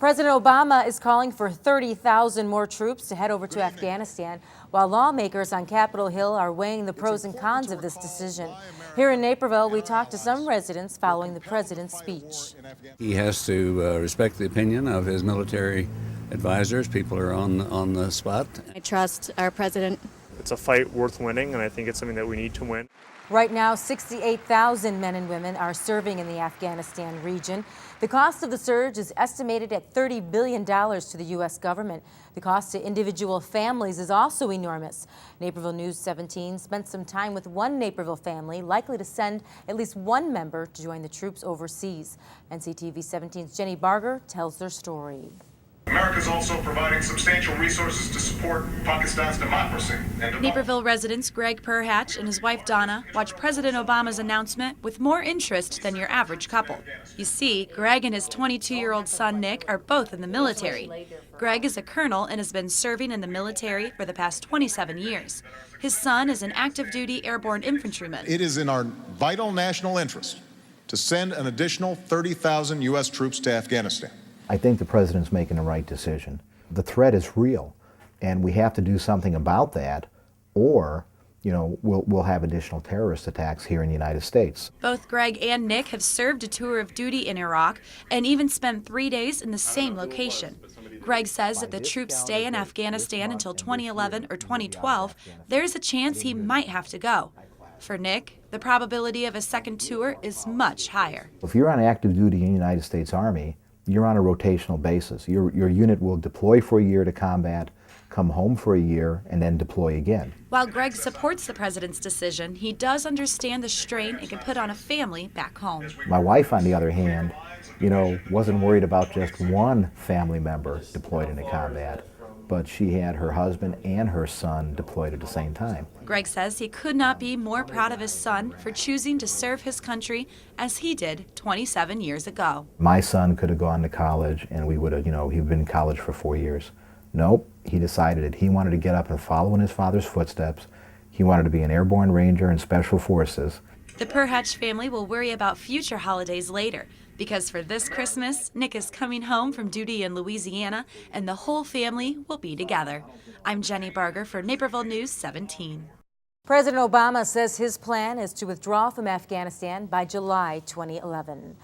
President Obama is calling for 30,000 more troops to head over to Afghanistan, while lawmakers on Capitol Hill are weighing the pros and cons of this decision. Here in Naperville, we talked to some residents following the president's speech. He has to respect the opinion of his military advisors. People are on the spot. I trust our president. It's a fight worth winning, and I think it's something that we need to win. Right now, 68,000 men and women are serving in the Afghanistan region. The cost of the surge is estimated at $30 billion to the U.S. government. The cost to individual families is also enormous. Naperville News 17 spent some time with one Naperville family likely to send at least one member to join the troops overseas. NCTV 17's Jennie Barger tells their story. America is also providing substantial resources to support Pakistan's democracy. Naperville residents Greg Perhatch and his wife Donna watch President Obama's announcement with more interest than your average couple. You see, Greg and his 22-year-old son Nick are both in the military. Greg is a colonel and has been serving in the military for the past 27 years. His son is an active-duty airborne infantryman. It is in our vital national interest to send an additional 30,000 U.S. troops to Afghanistan. I think the president's making the right decision. The threat is real, and we have to do something about that, or we'll have additional terrorist attacks here in the United States. Both Greg and Nick have served a tour of duty in Iraq and even spent 3 days in the same location. Greg says if the troops stay in Afghanistan until 2011 or 2012, there's a chance he might have to go. For Nick, the probability of a second tour is much higher. If you're on active duty in the United States Army, you're on a rotational basis. Your unit will deploy for a year to combat, come home for a year, and then deploy again. While Greg supports the president's decision, he does understand the strain it can put on a family back home. My wife, on the other hand, wasn't worried about just one family member deployed into combat, but she had her husband and her son deployed at the same time. Greg says he could not be more proud of his son for choosing to serve his country as he did 27 years ago. My son could have gone to college and we would have, he'd been in college for 4 years. Nope, he decided that he wanted to get up and follow in his father's footsteps. He wanted to be an airborne ranger in special forces. The Perhatch family will worry about future holidays later, because for this Christmas, Nick is coming home from duty in Louisiana, and the whole family will be together. I'm Jennie Barger for Naperville News 17. President Obama says his plan is to withdraw from Afghanistan by July 2011.